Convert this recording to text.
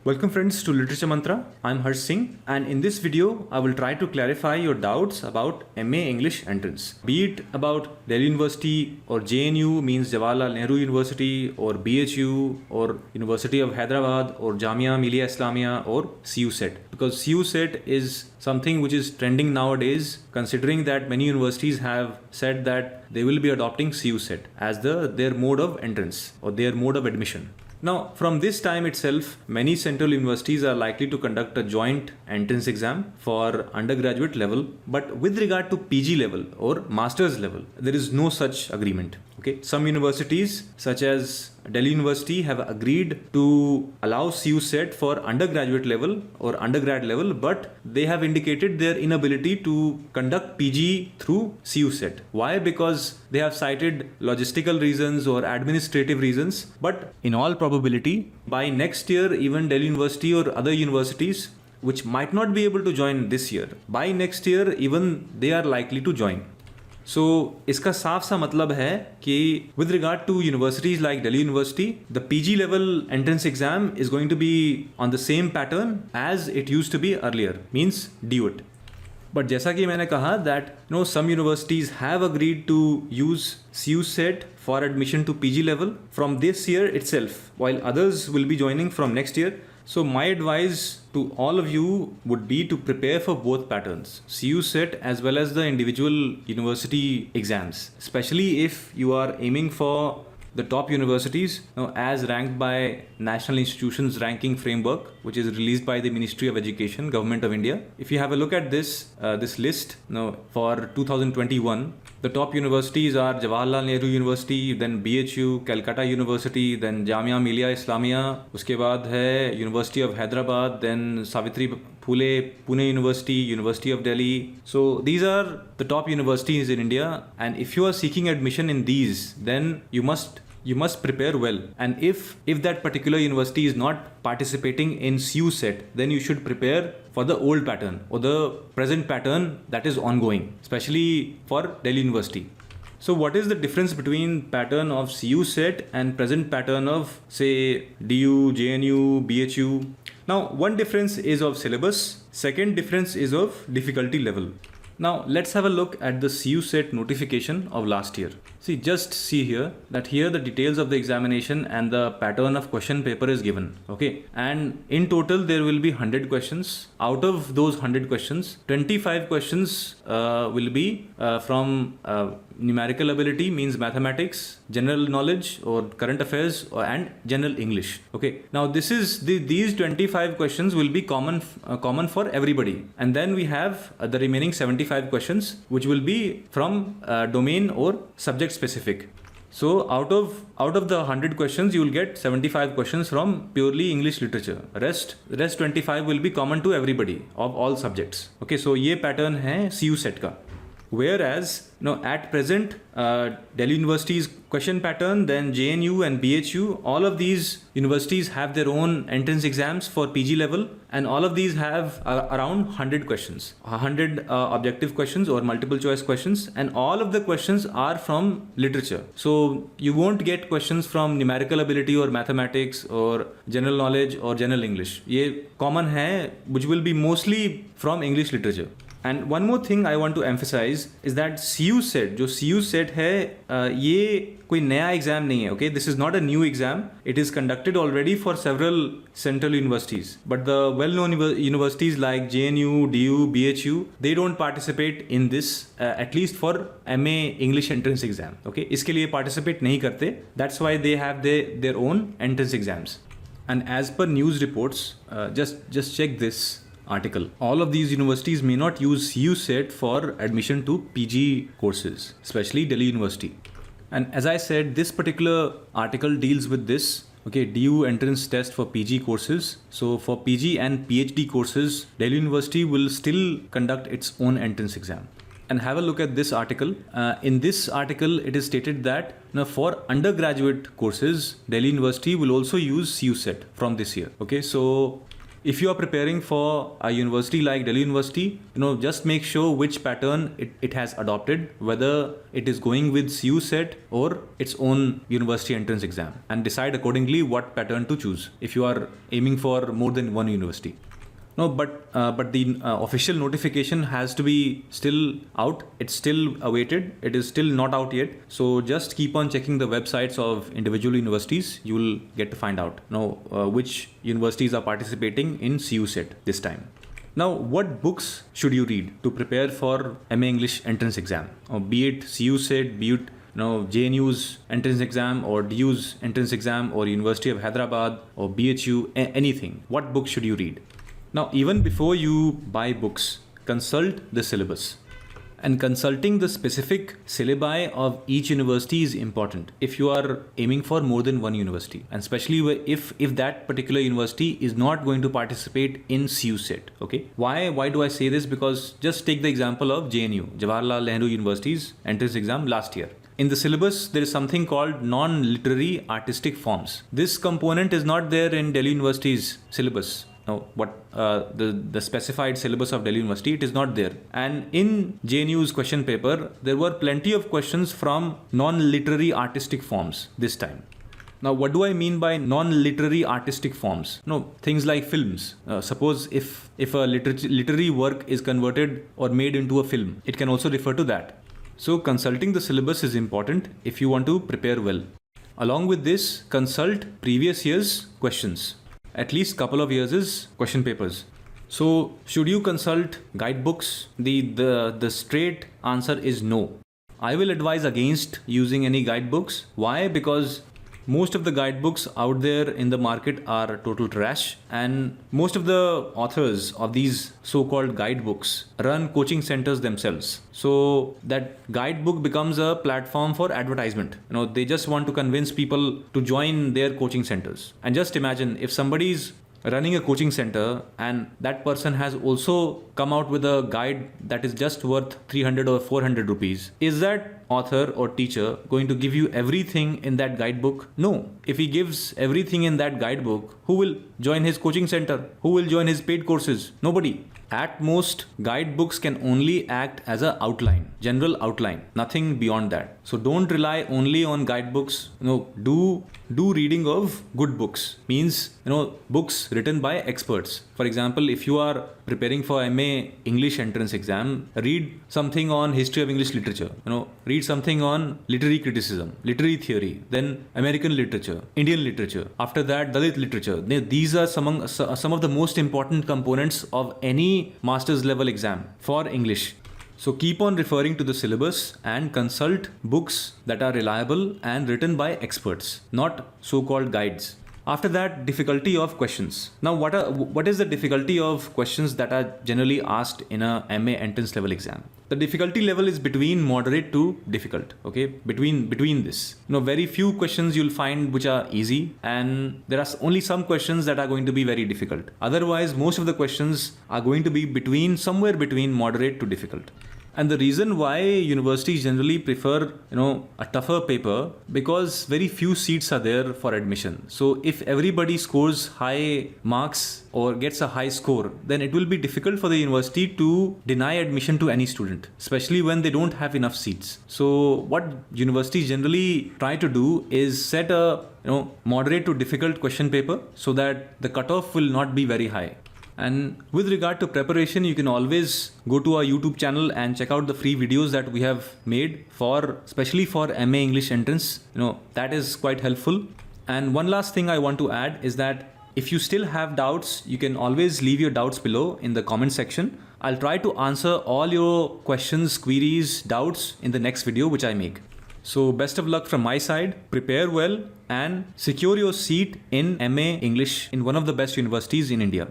Welcome friends to Literature Mantra. I'm Harsh Singh, and in this video I will try to clarify your doubts about MA English entrance. Be it about Delhi University or JNUEE means Jawaharlal Nehru University or BHU or University of Hyderabad or Jamia Millia Islamia or CUCET. Because CUCET is something which is trending nowadays, considering that many universities have said that they will be adopting CUCET as their mode of entrance or their mode of admission. Now, from this time itself, many central universities are likely to conduct a joint entrance exam for undergraduate level, but with regard to PG level or master's level, there is no such agreement. Okay, some universities such as Delhi University have agreed to allow CUCET for undergraduate level or undergrad level, but they have indicated their inability to conduct PG through CUCET. Why? Because they have cited logistical reasons or administrative reasons, but in all probability, by next year, even Delhi University or other universities which might not be able to join this year, by next year, even they are likely to join. So, इसका साफ सा मतलब है कि with regard to universities like Delhi University, the PG level entrance exam is going to be on the same pattern as it used to be earlier, means DUET. But जैसा कि मैंने कहा that some universities have agreed to use CUCET for admission to PG level from this year itself, while others will be joining from next year. So my advice to all of you would be to prepare for both patterns, CUCET as well as the individual university exams, especially if you are aiming for the top universities as ranked by National Institutions Ranking Framework, which is released by the Ministry of Education, Government of India. If you have a look at this list for 2021, the top universities are Jawaharlal Nehru University, then BHU, Calcutta University, then Jamia Millia Islamia, उसके बाद है University of Hyderabad, then Savitri Phule, Pune University, University of Delhi. So these are the top universities in India, and if you are seeking admission in these, then you must prepare well. And if that particular university is not participating in CUCET, then you should prepare for the old pattern or the present pattern that is ongoing, especially for Delhi University. So what is the difference between pattern of CUCET and present pattern of, say, DU, JNUEE, BHU? Now, one difference is of syllabus. Second difference is of difficulty level. Now, let's have a look at the CUCET notification of last year. Just see here that here the details of the examination and the pattern of question paper is given. Okay. And in total, there will be 100 questions. Out of those 100 questions, 25 questions will be from numerical ability, means mathematics, general knowledge or current affairs, and general English. Okay. Now these 25 questions will be common for everybody, and then we have the remaining 75 questions which will be from domain or subject specific. So out of the 100 questions, you will get 75 questions from purely English literature. Rest 25 will be common to everybody of all subjects. Okay, so ये pattern है CUCET का. Whereas at present, Delhi University's question pattern, then JNUEE and BHU, all of these universities have their own entrance exams for PG level, and all of these have around 100 questions, 100 objective questions or multiple choice questions, and all of the questions are from literature. So you won't get questions from numerical ability or mathematics or general knowledge or general English. ये common है, which will be mostly from English literature. And one more thing I want to emphasize is that CUCET, जो CUCET है, ये कोई नया exam नहीं है. Okay, this is not a new exam. It is conducted already for several central universities. But the well-known universities like JNUEE, DU, BHU, they don't participate in this, at least for MA English entrance exam. Okay, इसके लिए participate नहीं करते. That's why they have their own entrance exams. And as per news reports, just check this article. All of these universities may not use CUCET for admission to PG courses, especially Delhi University. And as I said, this particular article deals with this. Okay, DU entrance test for PG courses. So for PG and PhD courses, Delhi University will still conduct its own entrance exam. And have a look at this article. In this article, it is stated that for undergraduate courses, Delhi University will also use CUCET from this year. Okay, so If you are preparing for a university like Delhi University, just make sure which pattern it has adopted, whether it is going with CUCET or its own university entrance exam, and decide accordingly what pattern to choose if you are aiming for more than one university. No, but the official notification has to be still out. It's still awaited. It is still not out yet. So just keep on checking the websites of individual universities. You will get to find out which universities are participating in CUCET this time. Now, what books should you read to prepare for MA English entrance exam? Be it CUCET, be it JNUE's entrance exam or DU's entrance exam or University of Hyderabad or BHU, anything. What books should you read? Now, even before you buy books, consult the syllabus. And consulting the specific syllabi of each university is important if you are aiming for more than one university, and especially if that particular university is not going to participate in CUCET. Okay, why do I say this? Because just take the example of JNU, Jawaharlal Nehru University's entrance exam last year. In the syllabus, there is something called non-literary artistic forms. This component is not there in Delhi University's syllabus. Now, the specified syllabus of Delhi University, it is not there. And in JNU's question paper, there were plenty of questions from non-literary artistic forms this time. Now, what do I mean by non-literary artistic forms? Things like films. Suppose if a literary work is converted or made into a film, it can also refer to that. So consulting the syllabus is important if you want to prepare well. Along with this, consult previous year's questions. At least couple of years' question papers. So should you consult guidebooks? The straight answer is no. I will advise against using any guidebooks. Why? Because most of the guidebooks out there in the market are total trash, and most of the authors of these so-called guidebooks run coaching centers themselves. So that guidebook becomes a platform for advertisement. They just want to convince people to join their coaching centers. And just imagine if somebody's running a coaching center and that person has also come out with a guide that is just worth 300 or 400 rupees. Is that author or teacher going to give you everything in that guidebook? No. If he gives everything in that guidebook, who will join his coaching center? Who will join his paid courses? Nobody. At most, guidebooks can only act as an outline, general outline, nothing beyond that. So don't rely only on guidebooks. Do reading of good books. Means, books written by experts. For example, if you are preparing for MA English entrance exam, read something on history of English literature. Read something on literary criticism, literary theory, then American literature, Indian literature. After that, Dalit literature. These are some of the most important components of any master's level exam for English. So keep on referring to the syllabus and consult books that are reliable and written by experts, not so-called guides. After that, difficulty of questions. Now, what is the difficulty of questions that are generally asked in a MA entrance level exam? The difficulty level is between moderate to difficult. Okay, between this. Very few questions you'll find which are easy, and there are only some questions that are going to be very difficult. Otherwise, most of the questions are going to be somewhere between moderate to difficult. And the reason why universities generally prefer, a tougher paper, because very few seats are there for admission. So if everybody scores high marks or gets a high score, then it will be difficult for the university to deny admission to any student, especially when they don't have enough seats. So what universities generally try to do is set a, moderate to difficult question paper so that the cutoff will not be very high. And with regard to preparation, you can always go to our YouTube channel and check out the free videos that we have made especially for MA English entrance. That is quite helpful. And one last thing I want to add is that if you still have doubts, you can always leave your doubts below in the comment section. I'll try to answer all your questions, queries, doubts in the next video which I make. So best of luck from my side. Prepare well and secure your seat in MA English in one of the best universities in India.